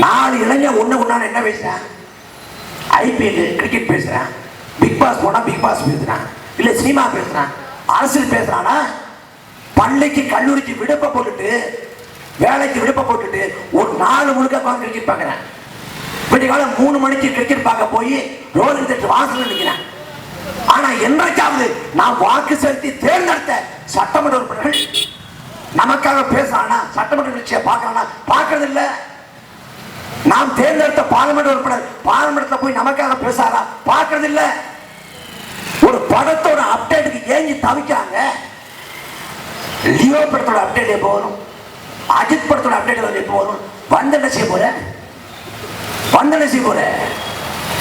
4 இளைஞர் ஒண்ணு என்ன பேசுறேன்? ஐபிஎல் கிரிக்கெட் பேசுறேன், பிக் பாஸ் போனா பிக் பாஸ் பேசுறான், இல்ல சினிமா பேசுறான், அரசியல் பேசுறானா? பள்ளிக்கு கல்லூரிக்கு விடுப்பை போட்டுட்டு வேலைக்கு விடுப்பை போட்டுட்டு ஒரு 4 முழுக்க கிரிக்கெட் பார்க்கிறேன். விடிய காலம் 3 மணிக்கு கிரிக்கெட் பார்க்க போய் ரோலிங் தேட்டர் வாசல் நிற்கிறேன். ஆனா என்றைக்காவது நாம் வாக்கு செலுத்தி தேர்ந்தெடுத்த சட்டமன்ற உறுப்பினர்கள் நமக்காக பேசுறானா? சட்டமன்ற நிகழ்ச்சியை பார்க்கறானா? பார்க்கறது இல்ல. நாம் தேர்ந்தெடுத்த பார்லிமெண்ட் உறுப்பினர் பார்லிமெண்ட்ல போய் நமக்காக பேசாரா? பார்க்கறது இல்ல. ஒரு படத்தோட அப்டேட்டுக்கு ஏங்கி தவிக்கிறாங்க. லியோ படத்தோட அப்டேட் எப்போ வரும்? அஜித் படத்தோட அப்டேட் எப்போ வரும்? வந்து என்ன செய்ய போற?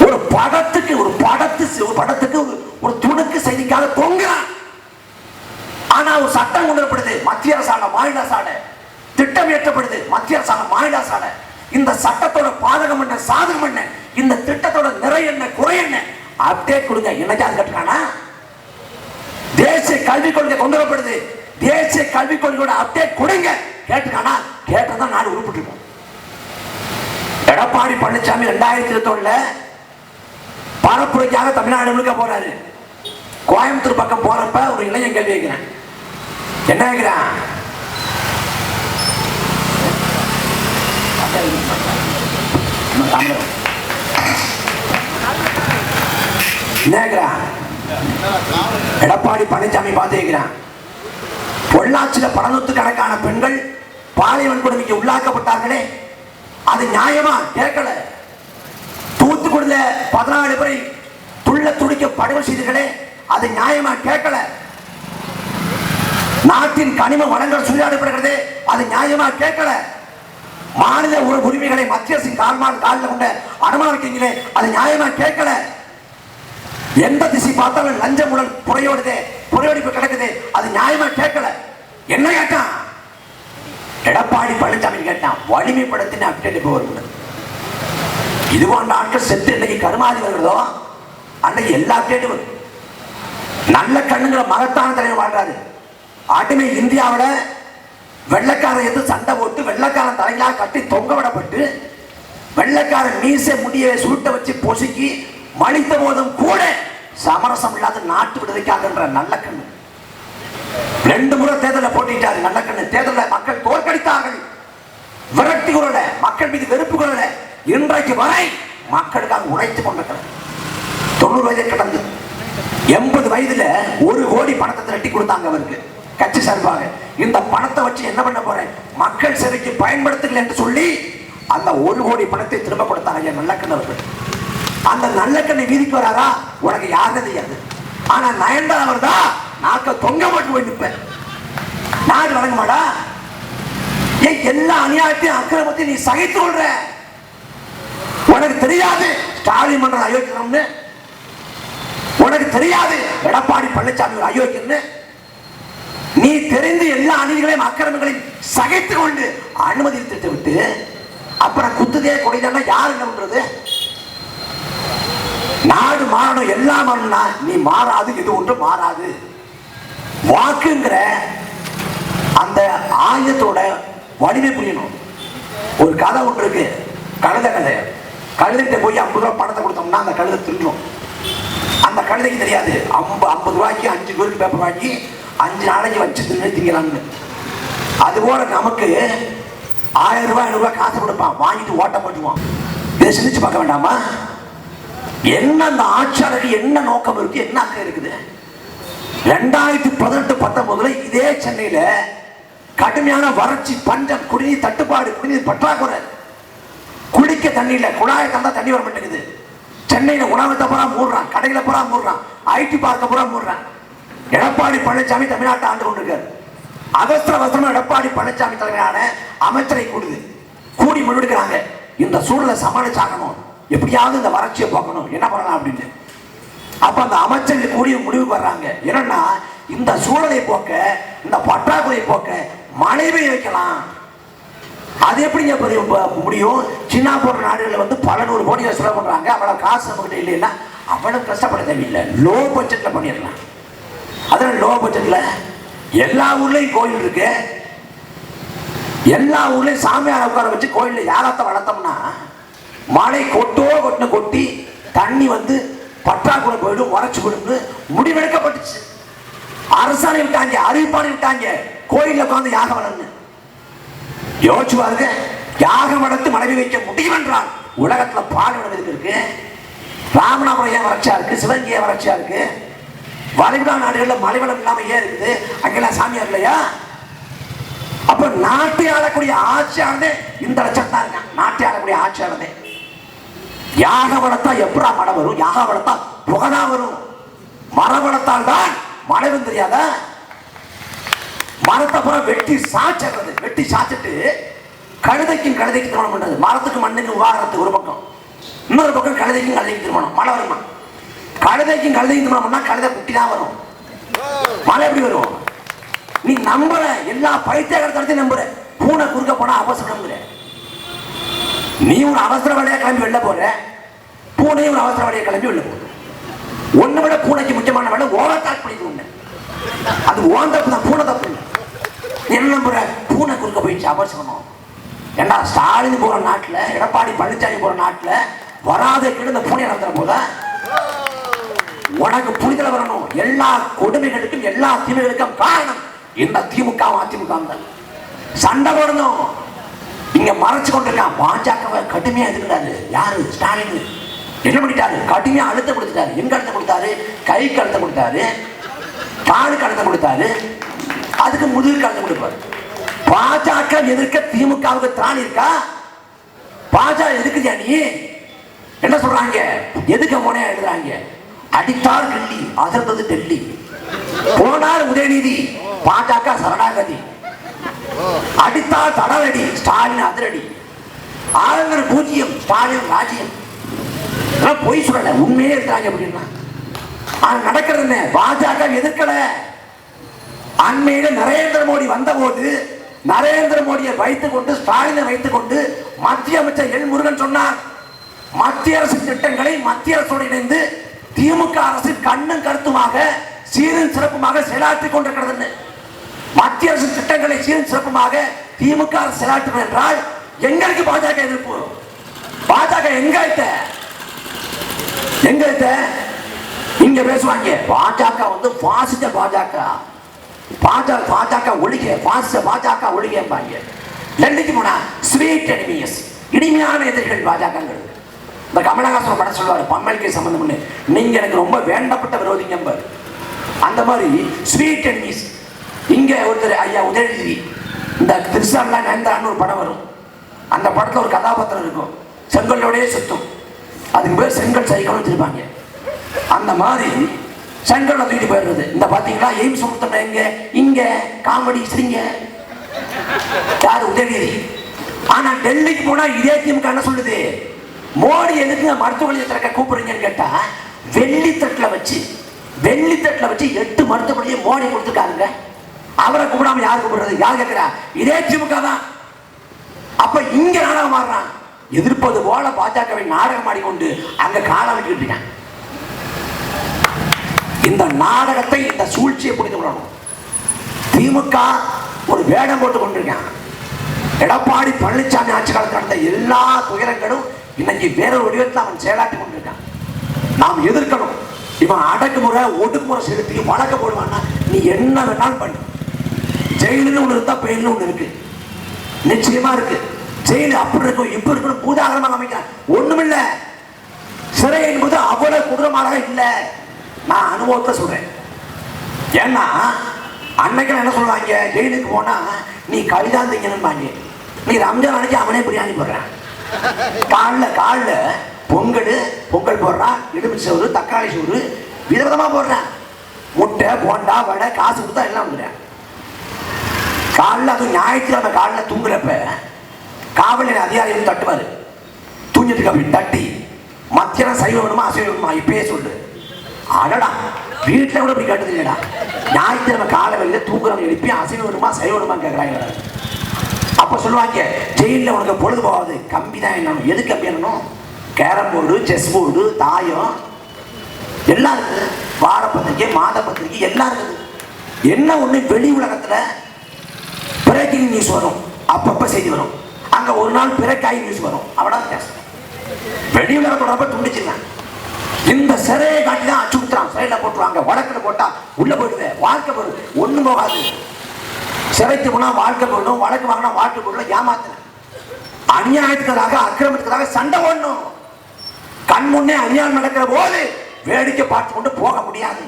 ஒரு படத்துக்கு ஒரு துணுக்கு செய்திக்காக தொங்குறான். ஆனா ஒரு சட்டம் கொண்டு வரப்படுது, மத்திய அரசாங்க மாநில அரசாங்க திட்டம் ஏற்றப்படுது, மத்திய அரசாங்க மாநில அரசாங்க. இந்த சட்டத்தோட பாதகம் என்ன, சாதகம் என்ன, இந்த திட்டத்தோட நிறை என்ன, குறை என்ன, அப்டேட் கொடுங்க. என்னைக்காவது கேட்டுக்கானா? தேசிய கல்விக் கொள்கை கொண்டு வரப்படுது, தேசிய கல்விக் கொள்கையோட அப்டேட் கொடுங்க. கேட்டுக்கானா? கேட்டதான் நாடு உருப்பிட்டு. எடப்பாடி பழனிசாமி 2021 பரப்புரைக்காக தமிழ்நாடு முழுக்க போறாரு. கோயம்புத்தூர் பக்கம் போறப்ப ஒரு இளைஞன் கேள்வி கேட்கிறேன். என்ன கேட்கிறான்? எடப்பாடி பழனிசாமி பார்த்து கேட்கிறான், பொள்ளாச்சியில் 100 கணக்கான பெண்கள் பாலியல் வன்கொடுமைக்கு உள்ளாக்கப்பட்டார்களே, அது நியாயமா? கேட்கல. தூத்துக்குடியில 14 பேரை துள்ள துடிக்க படுகொலை செய்தீர்களே, அது நியாயமா? கேட்கல. நாட்டின் கனிம வளங்கள் சூறையாடப்படுகிறது, அது நியாயமா? கேட்கல. மாநில உரிமைகளை மத்திய அரசின் காலில் கொண்ட அனுமதி வைக்கிறீங்களே, அது நியாயமா? கேட்கல. எந்த திசை பார்த்தாலும் லஞ்ச முடல் புறையோடிப்பு கிடக்குது, அது நியாயமா? கேட்கல. என்ன கேட்டான்? எடப்பாடி பழனிசாமி கேட்டான், வலிமைப்படுத்தின அப்டேட் வரும். இது போன்ற ஆட்கள் செத்து இன்னைக்கு கருமாதி வருகிறதோ அன்னைக்கு எல்லா அப்டேட்டும் வரும். நல்ல கண்ணுங்கிற மகத்தான தலைவர் வாழ்றாரு. ஆட்டுமே இந்தியாவில வெள்ளைக்காரன் எது சண்டை போட்டு வெள்ளைக்காரன் தலைகளாக கட்டி தொங்க விடப்பட்டு வெள்ளைக்காரன் மீசை முடியை சுருட்ட வச்சு பொசுக்கி மலித்த போதும் கூட சமரசம் இல்லாத நாட்டு விடுதலைக்காக நல்ல கண்ணு 2 முறை தேர்தலில் போட்டிட்டாரு. நல்ல கண்ணு தேர்தலில் மக்கள் தோற்கடித்தார்கள். விரட்டி குரல, மக்கள் மீது வெறுப்பு குரல, இன்றைக்கு வரை மக்களுக்காக உழைத்துக் கொண்டிருக்கிறார். 90 வயதை கடந்து 80 வயதுல 1 கோடி பணத்தை திரட்டி கொடுத்தாங்க அவருக்கு கட்சி சார்பாக. இந்த பணத்தை வச்சு என்ன பண்ண போறேன், மக்கள் சேவைக்கு பயன்படுத்தல என்று சொல்லி அந்த 1 கோடி பணத்தை திரும்ப கொடுத்தாங்க நல்லக்கண்ணு அவர்கள். அந்த நல்லக்கண்ணை வீதிக்கு வராரா உனக்கு யாருன்னு தெரியாது. ஆனா நயன்தாரா அவர்தா நாக்க தொங்க போட்டு போய் நிற்பேன். நாடு வழங்க மாடா. எல்லா அநியாயத்தையும் அக்கிரமத்தையும் நீ சகித்து கொள்ற. உனக்கு தெரியாது ஸ்டாலின் மன்ற அயோக்கியம்னு, உனக்கு தெரியாது எடப்பாடி பழனிசாமி அயோக்கியம்னு. நீ தெரிந்து எல்லா அநீதிகளையும் அக்கிரமங்களையும் சகித்து கொண்டு அனுமதி திட்டு விட்டு அப்புறம் குத்துதே கொடிதானா யாரு என்ன பண்றது? நாடு மாறணும், எல்லாம் மாறணும்னா நீ மாறாது, இது ஒன்று மாறாது. வாக்குங்கிற அந்த ஆயுதத்தோட வலிமை புரியணும். ஒரு கதை ஒன்று இருக்கு, கழுதைகிட்ட போய் 50 ரூபாய் பணத்தை கொடுத்தோம்னா அந்த கழுதை திருடும். அந்த கழுதைக்கு தெரியாது 50 ரூபாய்க்கு 5 பேருக்கு பேப்பர் வாங்கி 5 நாளைக்கு வச்சு திங்கலாம்னு. அதுபோல நமக்கு 1000 ரூபாய் 500 ரூபாய் காசு கொடுப்பான், வாங்கிட்டு ஓட்ட போட்டுவான். இதை சிந்திச்சு பார்க்க வேண்டாமா? என்ன அந்த ஆட்சியாளருக்கு என்ன நோக்கம் இருக்கு, என்ன அக்கறை இருக்குது? 2018-19 இதே சென்னையில கடுமையான வறட்சி, பஞ்சம், குடிநீர் தட்டுப்பாடு, குடிநீர் பற்றாக்குறை, குடிக்க தண்ணியில குழாயை தந்தா தண்ணி வர மாட்டேங்குது. சென்னையில உணவகத்தை பூரா மூடுறான், கடையில பூரா மூடுறான், ஐடி பார்க்க பூரா மூடுறான். எடப்பாடி பழனிசாமி தமிழ்நாட்டை ஆண்டு கொண்டிருக்காரு. அவசரமா எடப்பாடி பழனிசாமி தலைமையான அமைச்சரை கூடி முடிவெடுக்கிறாங்க. இந்த சூழலை சமாளிச்சாகணும், எப்படியாவது இந்த வறட்சியை போக்கணும், என்ன பண்ணலாம் அப்படின்னு. அப்ப அந்த அமைச்சர்கள் கூடிய முடிவுக்கு வர்றாங்க. என்னன்னா இந்த சூழலை போக்க, இந்த பற்றாக்குறை போக்க மழை பெய்ய வைக்கலாம். அது எப்படிங்க முடியும்? சின்ன போன்ற நாடுகளில் பல 100 கோடி செலவு பண்றாங்க. அவ்வளவு காசு நம்மகிட்ட இல்லைன்னா அவ்வளவு கஷ்டப்பட தேவையில்லை, லோ பட்ஜெட்ல பண்ணிடலாம். அதனால லோ பட்ஜெட்ல எல்லா ஊர்லயும் கோயில் இருக்கு, எல்லா ஊர்லயும் சாமியார் உட்கார வச்சு கோயில்ல யாராத்த வளர்த்தோம்னா மழை கொட்டி தண்ணி வந்து பற்றாக்குறை போயிடும், வறட்சி போயிடும் முடிவெடுக்கப்பட்டுச்சு. அரசாணை விட்டாங்க, அறிவிப்பானை விட்டாங்க, கோயில்ல உட்கார்ந்து யாக வளர்ந்து யோசிச்சு பாருங்க. யாகம் வளர்த்து மனைவி வைக்க முடியும் என்றால் உலகத்துல பாடுபடம் இருக்கு. ராமநாதபுரம் ஏன் வறட்சியா இருக்கு, சிவகங்கை ஏன் வறட்சியா இருக்கு, வளைகுடா நாடுகள்ல மலைவளம் இல்லாம ஏன் இருக்குது, அங்கெல்லாம் சாமியார் இல்லையா? அப்ப நாட்டை ஆளக்கூடிய ஆட்சியானதே இந்த லட்சம் தான் இருக்கான். நாட்டை ஆளக்கூடிய ஆட்சியானதே யாக வளர்த்தா எப்படா மழை வரும், யாக வளர்த்தா புகழா வரும். மரம் வளர்த்தால் தான் மழை வந்து தெரியாத. மரத்தை புறம் வெட்டி சாய்ச்சது, வெட்டி சாய்ச்சிட்டு கழுதைக்கு திருமணம் பண்றது. மரத்துக்கு மண்ணுக்கு விவாகரத்து ஒரு பக்கம், இன்னொரு பக்கம் கழுதைக்கு திருமணம். மழை வருமா? கழுதைக்கு திருமணம் பண்ணா கழுதை குட்டி தான் வரும், மழை எப்படி வரும்? நீ நம்புற எல்லா பைத்தியகாரத்தையும் நம்புற. பூனை குறுக்க போனா அவசரம் நம்புற. நீ ஒரு அவசர வேலையா கிளம்பி வெளில போற, பூனையும் ஒரு அவசர வேலையா கிளம்பி வெளில போற. ஒண்ணு விட பூனைக்கு முக்கியமான வேலை ஓவர்டாக் பண்ணிட்டு. அது ஓன் தப்பு தான், பூனை தப்பு இல்லை. என்ன நம்புற? பூனை குறுக்க போயிடுச்சு அவசரம். ஏன்னா ஸ்டாலின் போற நாட்டுல, எடப்பாடி பழனிசாமி போற நாட்டுல வராத கீழே இந்த பூனை நடத்துற போத உனக்கு புரிதல் வரணும். எல்லா கொடுமைகளுக்கும் எல்லா தீமைகளுக்கும் காரணம் இந்த திமுக அதிமுக தான். சண்டை போடணும். இங்க மறைச்சு கொண்டிருக்கான். பாஜக கடுமையா எதிர்க்கிறாரு. யாரு? ஸ்டாலின். என்ன பண்ணிட்டாரு? கடுமையா அழுத்தம் கொடுத்துட்டாரு. எங்க அழுத்தம் கொடுத்தாரு? கைக்கு அழுத்தம் கொடுத்தாரு, காலுக்கு அழுத்தம் கொடுத்தாரு, அதுக்கு முதுகுக்கு அழுத்தம் கொடுப்பாரு. பாஜக எதிர்க்க திமுகவுக்கு திராணி இருக்கா? பாஜக எதுக்குயா நீ? என்ன சொல்றாங்க? எதுக்கு மோனையா எழுதுறாங்க? அடித்தார் டெல்லி, அதிர்ந்தது டெல்லி. போனார் உதயநிதி, பாஜக சரணாகதி. அடித்தால் தடவடி, ஸ்டாலின் அதிரடி. ஆளுநர் பூஜ்ஜியம், ஸ்டாலின் ராஜ்யம். பொய் சொல்லல, உண்மையே இருக்கிறாங்க அப்படின்னா. நடக்கிறது என்ன? பாஜக எதிர்க்கல. அண்மையில நரேந்திர மோடி வந்த போது நரேந்திர மோடியை வைத்துக் கொண்டு, ஸ்டாலினை வைத்துக் கொண்டு மத்திய அமைச்சர் எல் முருகன் சொன்னார், மத்திய அரசு திட்டங்களை மத்திய அரசோடு இணைந்து திமுக அரசு கண்ணும் கருத்துமாக சீரும் சிறப்புமாக செயலாற்றிக் கொண்டிருக்கிறது. மத்திய அரசு திட்டங்களை சீரும் சிறப்புமாக திமுக அரசு செயலாற்றும் என்றால் எங்களுக்கு பாஜக எதிர்ப்பு. பாஜக எங்க இங்க பேசுவாங்க. பாஜக வந்து பாசிச பாஜக, பாஜக ஒழிக, பாசிச பாஜக ஒழிகம்பாங்க. டெல்லிக்கு போனா ஸ்வீட் எனிமீஸ், இனிமையான எதிரிகள் பாஜகங்கிறது. இந்த கமலஹாசன் படம் சொல்லுவாரு, பம்மலுக்கு சம்பந்தம், நீங்க எனக்கு ரொம்ப வேண்டப்பட்ட விரோதிங்க. அந்த மாதிரி ஸ்வீட் எனிமீஸ். இங்க ஒருத்தர் ஐயா உதயநிதி, இந்த திருசான்லாம் நயன்தாரான்னு ஒரு படம் வரும். அந்த படத்துல ஒரு கதாபாத்திரம் இருக்கும், செங்கல்லோடய சுத்தம். அதுக்கு பேர் செங்கல் சைக்கிள்னு வச்சிருப்பாங்க. அந்த மாதிரி செங்கல்ல தூக்கிட்டு போயிடுறது. இந்த பாத்தீங்களா எய்ம்ஸ் கொடுத்தோம் எங்க இங்க காமெடி சிரிங்க யாரு? உதயநிதி. ஆனா டெல்லிக்கு போனா இதே திமுக என்ன சொல்லுது? மோடி எதுக்கு மருத்துவ கல்வியை திறக்க கூப்பிடுறீங்கன்னு கேட்டா, வெள்ளித்தட்டுல வச்சு 8 மருத்துவ கல்வியை மோடி கொடுத்துருக்காருங்க. அவரை கூப்பிடாம யாரு கூப்பிடுறது? யாரு கேட்கிறா? இதே திமுக தான். அப்ப இங்க நாடகம் ஆடுறான். எதிர்ப்பது போல பாஜகவை நாடகம் ஆடிக்கொண்டு அங்க காலம் விட்டுக்கிட்டு இருக்கான். இந்த நாடகத்தை, இந்த சூழ்ச்சியை புரிந்து கொள்ளணும். திமுக ஒரு வேடம் போட்டுக் கொண்டிருக்கான். எடப்பாடி பழனிசாமி ஆட்சி காலத்தில் நடந்த எல்லா துயரங்களும் இன்னைக்கு வேறொரு வடிவத்தில் அவன் செயலாற்றி கொண்டிருக்கான். நாம் எதிர்க்கணும். இவன் அடக்குமுறை ஒடுக்குமுறை செலுத்தி வழக்க போடுவான்னா நீ என்ன வேணாலும் பண்ணு. ஜெயிலுன்னு ஒண்ணு இருந்தா பெயில்னு ஒண்ணு இருக்கு, நிச்சயமா இருக்கு. ஜெயிலு அப்படி இருக்கும் இப்ப இருக்கணும் பூதாகரமாக அமைக்கிறான். ஒண்ணுமில்ல. சிறை என்பது அவ்வளவு குதிரமாக இல்லை. நான் அனுபவத்தை சொல்றேன். ஏன்னா அன்னைக்கு என்ன சொல்லுவாங்க, ஜெயிலுக்கு போனா நீ கவிதான் திங்கணும்பாங்க. நீ ரம்ஜான் அன்னைக்கு அவனே பிரியாணி போடுறான். காலில் பொங்கல் போடுறான், எலுமிச்சை சோறு, தக்காளி சோறு விதவிதமா போடுறான். முட்டை, போண்டா, வடை, காசு கொடுத்தா எல்லாம் வந்துடுறேன். காலில் அதுவும் ஞாயிற்றுக்கிழமை காலில் தூங்குறப்ப காவல் அதிகாரிகள் தட்டுவாரு. தூங்கிட்டு அப்படி தட்டி, மத்தியானம் சைவம் வேணுமா அசைவம் வேணுமா இப்பயே சொல்லு. அடடா, வீட்டில் கூட இப்படி கேட்டது இல்லைடா. ஞாயிற்றுக்கிழமை காலை வழியில தூங்குறவங்க எழுப்பி அசைவம் வேணுமா சைவம் வேணுமான்னு கேட்குறாங்க. அப்ப சொல்லுவாங்க, ஜெயிலில் உனக்கு பொழுது போகாது, கம்பி தான் என்னணும். எது கம்பி என்னணும்? கேரம் போர்டு, செஸ் போர்டு, தாயம் எல்லாம் இருக்குது. வார பத்திரிகை, மாத பத்திரிகை எல்லாம் இருக்குது. என்ன ஒண்ணு, வெளி உலகத்துல பிரேக்கிங் நியூஸ் வரும், அப்பப்ப செய்தி வரும். அங்க ஒரு நாள் பிறக்காய் நியூஸ் வரும். அவ்வளவு வித்தியாசம். வெளியுலக தொடர்பை துண்டிச்சிருந்தேன். இந்த சிறையை காட்டி தான் அச்சுறுத்துறான். சிறையில போட்டுருவாங்க, வழக்கில் போட்டா உள்ள போயிடுவேன், வாழ்க்கை போயிடுது, ஒண்ணும் போகாது. சிறைக்கு போனா வாழ்க்கை போடணும், வழக்கு வாங்கினா வாழ்க்கை போடணும், ஏமாத்துறேன். அநியாயத்துக்காக அக்கிரமத்துக்காக சண்டை ஓடணும். கண் முன்னே அநியாயம் நடக்கிற போது வேடிக்கை பார்த்து கொண்டு போக முடியாது.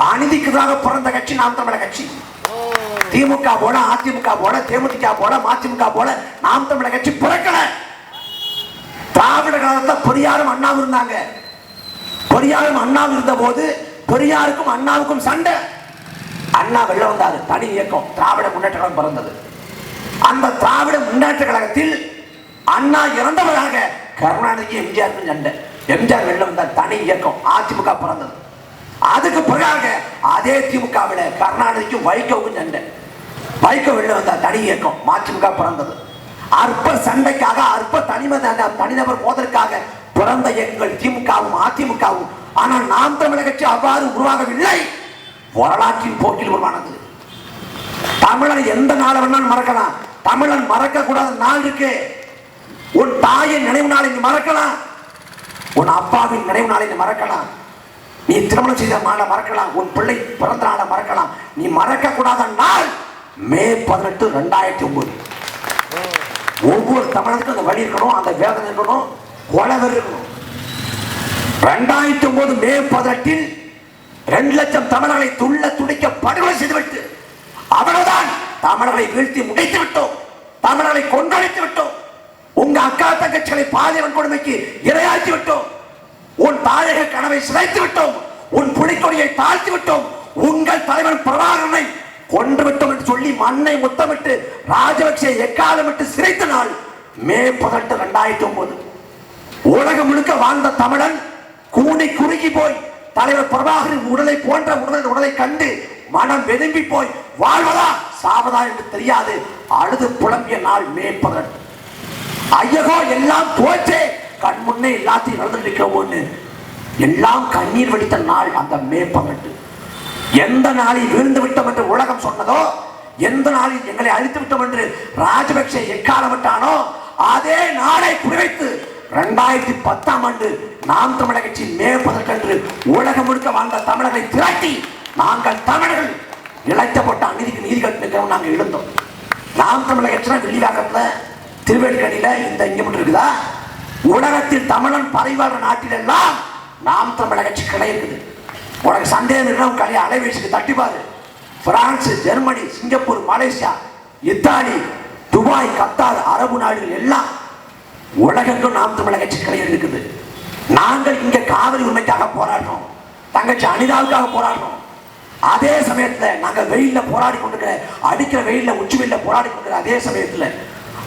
அநீதிக்குதாக பிறந்த கட்சி நாம் தமிழர் கட்சி. திமுக போல, அதிமுக போல, தேமுதிக போல, மதிமுக போல நாம் தமிழர் கட்சி பிறக்கல. திராவிட கழகத்தில் பெரியாரும் அண்ணாவும் இருந்தாங்க. பெரியாரும் அண்ணாவும் இருந்த போது பெரியாருக்கும் அண்ணாவுக்கும் சண்டை. அண்ணா வெளில வந்தாரு, தனி இயக்கம் திராவிட முன்னேற்ற கழகம் பிறந்தது. அந்த திராவிட முன்னேற்ற கழகத்தில் அண்ணா இறந்தவராக கருணாநிதி எம்ஜிஆருக்கும் சண்டை. எம்ஜிஆர் வெளில வந்தார், தனி இயக்கம் அதிமுக பிறந்தது. அதுக்கு பிறகு அதே திமுகவில் கருணாநிதிக்கும் வைகோவுக்கும் சண்டை. வைகோ வெளில வந்தார், தனி இயக்கம் மதிமுக பிறந்தது. அற்ப சண்டைக்காக, அற்ப தனிநபர் மோதலுக்காக பிறந்த இயக்கங்கள் திமுகவும் அதிமுகவும். ஆனால் நாம் தமிழர் கட்சி அவ்வாறு உருவாகவில்லை, வரலாற்றின் போக்கில் உருவானது. தமிழன் எந்த நாளை வேணாலும் மறக்கலாம். தமிழன் மறக்க கூடாத நாள் இருக்கு. உன் தாயின் நினைவு நாளை நீ மறக்கலாம், உன் அப்பாவின் நினைவு நாளை நீ மறக்கலாம், நீ திருமணம் செய்த நாளை மறக்கலாம், உன் பிள்ளை பிறந்த நாளை மறக்கலாம். நீ மறக்க கூடாத நாள் மே 18, 2009. ஒவ்வொரு தமிழனுக்கும் அந்த வழி இருக்கணும், அந்த வேதனை இருக்கணும், கொலவர் இருக்கணும். 2009 மே 18 2 லட்சம் தமிழர்களை துள்ள துடிக்க படுகொலை செய்துவிட்டு அவ்வளவுதான், தமிழர்களை வீழ்த்தி முடித்து விட்டோம், தமிழர்களை கொன்றழித்து விட்டோம். உங்க அக்கா தங்கச்சிகளை பாலியல் கொடுமைக்கு இரையாக்கி விட்டோம். உன் தாயக கனவை சிதைத்து விட்டோம். உன் புலிக்கொடியை தாழ்த்தி விட்டோம். உங்கள் தலைவர் பிரபாகரனை கொன்று விட்டோம் என்று சொல்லி மண்ணை முத்தமிட்டு ராஜபக்சே எக்காலமிட்டு சிறைத்த நாள் மே 18, 2009. உலகம் முழுக்க வாழ்ந்த தமிழன் கூனி குறுகி போய் தலைவர் பிரபாகரின் உடலை போன்ற உடலை கண்டு மனம் வெதும்பி போய் வாழ்வதா சாவதா என்று தெரியாது அழுது புலம்பிய நாள் மே 18. ஐயகோ எல்லாம் போச்சே, கண் முன்னே எல்லாத்தையும் நடந்துட்டு எல்லாம் கண்ணீர் வடித்த நாள் அந்த மே 18. எந்த நாளில் வீழ்ந்து விட்டோம் என்று உலகம் சொன்னதோ, எந்த நாளில் எங்களை அழித்து விட்டோம் என்று ராஜபக்சே எக்காலம் விட்டானோ, அதே நாளை குறிவைத்து 2010 நாம் தமிழர் கட்சி மே 18 உலகம் முழுக்க வாழ்ந்த தமிழர்களை திரட்டி நாங்கள் தமிழர்கள் இழைக்கப்பட்ட அநீதிக்கு நீதி கட்டிருக்கிறோம். நாங்கள் எழுந்தோம். நாம் தமிழர் கட்சி வெள்ளிவாக்கத்தில் திருவேற்காடியில இந்த இங்க மட்டும் இருக்குதா? உலகத்தில் தமிழன் பறைவாழ நாட்டில் எல்லாம் நாம் தமிழர் கட்சி கடை இருக்குது. உனக்கு சந்தேகம் இருக்கிற கலையை அலைவீசுக்கு தட்டிப்பாரு. France, Germany, Singapore, Malaysia, Italy, Dubai, Qatar, அரபு நாடுகள் எல்லாம் உலகெங்கும் நாம் தமிழர் கட்சி கடை இருக்குது. நாங்கள் இங்க காவிரி உரிமைக்காக போராடுறோம், தங்கச்சி அனிதாவுக்காக போராடுறோம். அதே சமயத்தில் நாங்கள் வெயில்ல போராடி கொண்டிருக்கிற, அடிக்கிற வெயில்ல உச்சி வெயில்ல போராடி கொண்டிருக்கிற அதே சமயத்தில்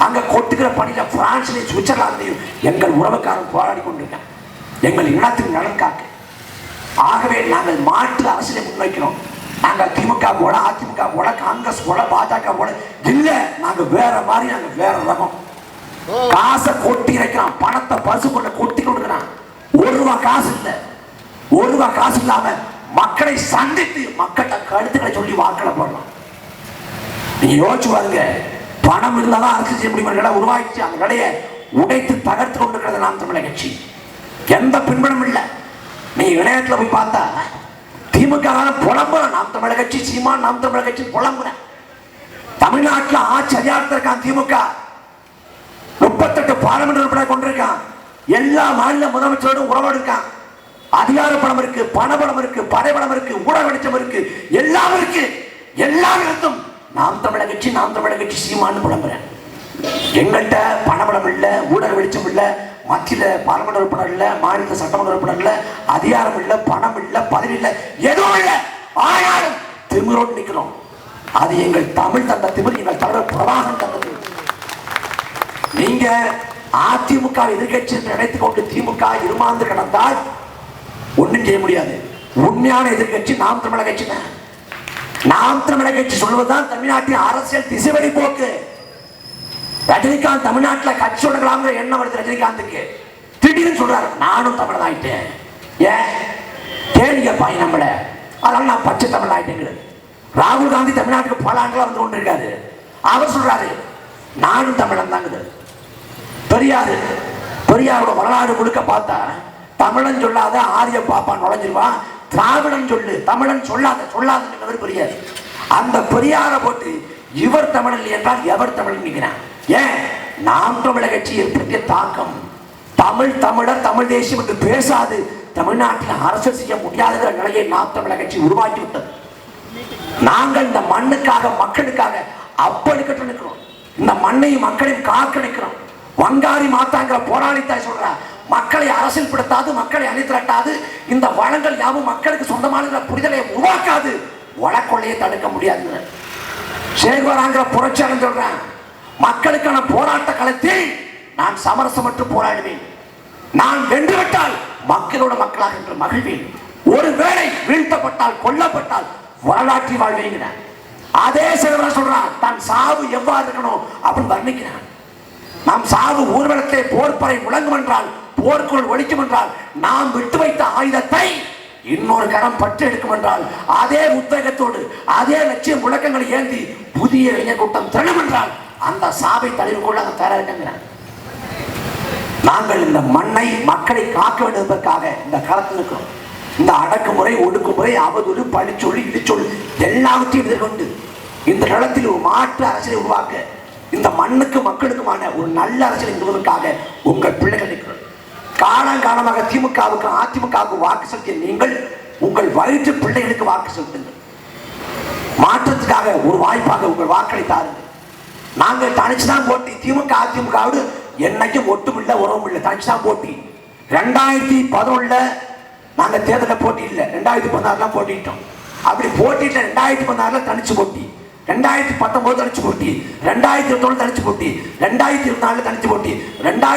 அங்க கொட்டுகிற பணியில பிரான்ஸ்லையும் சுவிட்சர்லாந்தையும் எங்கள் உறவுக்காரன் போராடி கொண்டிருக்கேன், எங்கள் இனத்தின் நலன் காக்க. ஆகவே நாங்கள் மாற்று அரசியலை முன்வைக்கிறோம். நாங்கள் திமுக போல, அதிமுக போல, காங்கிரஸ் போல, பாஜக போல இல்ல. நாங்க வேற மாதிரி, நாங்க வேற ரகம். காசை கொட்டி இறைக்கிறான், பணத்தை பசு கொண்டு கொட்டி கொடுக்கிறான். ₹1 காசு இல்ல, ₹1 காசு இல்லாம மக்களை சந்தித்து மக்கள்கிட்ட கருத்துக்களை சொல்லி வாக்களை போடலாம். நீங்க யோசிச்சு பாருங்க, பணம் இருந்தாதான் அரசு செய்ய முடியும். கடை உருவாக்கிச்சு, அந்த கடையை உடைத்து தகர்த்து கொண்டிருக்கிறது நாம் தமிழர் கட்சி. எந்த பின்புலம் இல்லை. நீ இணையத்தில் போய் பார்த்தா திமுக புலம்புற, நாம் தமிழர் கட்சி சீமான் நாம் தமிழர் கட்சி புலம்புற. தமிழ்நாட்டில் ஆட்சி அதிகாரத்தில் இருக்கான் திமுக. 38 பார்லிமெண்ட் உறுப்பினர் கொண்டிருக்கான். எல்லா மாநில முதலமைச்சரோடும் உறவாடு இருக்கான். அதிகார பலம் இருக்கு, பணபலம் இருக்கு, படைபலம் இருக்கு, ஊடக வெளிச்சம் இருக்கு, எல்லாம் இருக்கு. எல்லாம் இருந்தும் நாம் தமிழர் கட்சி நாம் தமிழர் கட்சி சீமான்னு புலம்புறேன். எங்கள்கிட்ட பணபலம் இல்லை, ஊடக வெளிச்சம் இல்லை, மத்தியில பார்லிமெண்ட் உறுப்பினர் இல்லை, மாநில சட்டமன்ற உறுப்பினர் இல்லை, அதிகாரம் இல்லை, பணம் இல்லை, பதவி இல்லை, எதுவும் இல்லை. ஆனாலும் திமிரோடு நிற்கிறோம். அது எங்கள் தமிழ் தந்த திமிர், எங்கள் தமிழர் பிரபாகரன் தந்த திமிர். நீங்க அதிமுக எதிர்கட்சி என்று நினைத்துக் கொண்டு திமுக இருமாந்து கிடந்தால் ஒன்றும் செய்ய முடியாது. உண்மையான எதிர்கட்சி நாம் தமிழர் கட்சி தான். நாம் தமிழர் கட்சி சொல்வதுதான் தமிழ்நாட்டின் அரசியல் திசைவழி போக்கு. ரஜினிகாந்த் தமிழ்நாட்டில் கட்சி தொடங்கலாம்ங்கிற எண்ணம் வருது ரஜினிகாந்துக்கு. திடீர்னு சொல்றாரு நானும் தமிழ் ஆயிட்டேன். ஏன் கேள்வி பாய் நம்மள, அதனால நான் பச்சை தமிழ் ஆயிட்டேங்கிறது. ராகுல் காந்தி தமிழ்நாட்டுக்கு பல ஆண்டுகளா வந்து கொண்டிருக்காரு. அவர் சொல்றாரு நானும் தமிழன் தாங்குது. பெரியாரு பெரியாரோட வரலாறு முழுக்க பார்த்தா தமிழன் சொல்லாத ஆரிய பாப்பா நுழைஞ்சிருவான், திராவிடன் சொல்லு தமிழன் சொல்லாத பெரியார். அந்த பெரியாரை போட்டு இவர் தமிழன் என்றால் எவர் தமிழன் நிற்கிறான். ஏன் நாம் தமிழர் கட்சி ஏற்படுத்திய தாக்கம் தமிழர் தமிழ் தேசியம் என்று பேசாது தமிழ்நாட்டில் அரசு செய்ய முடியாத நிலையை நாம் தமிழர் கட்சி உருவாக்கி விட்டது. நாங்கள் இந்த மண்ணுக்காக மக்களுக்காக அப்பழுக்கற்று நிற்கிறோம். இந்த மண்ணையும் மக்களையும் காக்க நிற்கிறோம். வங்காரி மாத்தாங்கிற போராளித்தாய் சொல்ற மக்களை அரசியல் படுத்தாது, மக்களை அணிதிரட்டாது, இந்த வளங்கள் யாவும் மக்களுக்கு சொந்தமான புரிதலை உருவாக்காது, வழக்கொள்ளையை தடுக்க முடியாது. சேகுவராங்கிற புரட்சியாளன் சொல்றேன், மக்களுக்கான போராட்ட களத்தில் நான் சமரசமற்று போராடுவேன். நான் வென்றுவிட்டால் மக்களோட மக்களாக என்று மகிழ்வேன். ஒருவேளை வீழ்த்தப்பட்டால் கொல்லப்பட்டால் வரலாற்றி வாழ்வேங்க. அதே சேகுவரா சொல்றான், தான் சாவு எவ்வாறு இருக்கணும் அப்படின்னு வர்ணிக்கிறான். நாம் சாவு ஊர்வலத்தை போர்ப்பறை முழங்கும் என்றால், போர்க்குள் ஒழிக்கும் என்றால், நாம் விட்டு வைத்த ஆயுதத்தை இன்னொரு கரம் பற்று எடுக்கும் என்றால், அதே உத்வேகத்தோடு அதே லட்சிய முழக்கங்களை ஏந்தி புதிய இளைஞர் கூட்டம் திரளும் என்றால், அந்த சாவை தழுவி கொள்ள தயாராக இருக்கிறார். நாங்கள் இந்த மண்ணை மக்களை காக்க வேண்டியதற்காக இந்த களத்தில் இருக்கிறோம். இந்த அடக்குமுறை, ஒடுக்குமுறை, அவதூறு, பழிச்சொல், இடிச்சொல் எல்லாவற்றையும் எதிர்கொண்டு இந்த களத்தில் ஒரு மாற்று அரசியலை உருவாக்க, இந்த மண்ணுக்கு மக்களுக்குமான ஒரு நல்ல அரசியலை நிறுவதற்காக உங்கள் பிள்ளைகள் இருக்கிறோம். காலங்காலமாக திமுகவுக்கு அதிமுகவுக்கு வாக்கு செலுத்திய நீங்கள் உங்கள் வயிற்று பிள்ளைகளுக்கு வாக்கு செலுத்துங்கள். மாற்றத்துக்காக ஒரு வாய்ப்பாக உங்கள் வாக்களை தாருங்கள். நாங்கள் தனிச்சுதான் போட்டி. திமுக அதிமுகவோடு என்னைக்கும் ஒட்டும் இல்லை, உறவும் இல்லை, தனிச்சுதான் போட்டி. 2011 நாங்க தேர்தலில் போட்டி இல்லை, 2016 போட்டிட்டோம். அப்படி போட்டிட்டு 2016 தனிச்சு போட்டி, 2019 தனிச்சு போட்டி, 2019 தனிச்சு போட்டி, 2024 தனிச்சு போட்டி,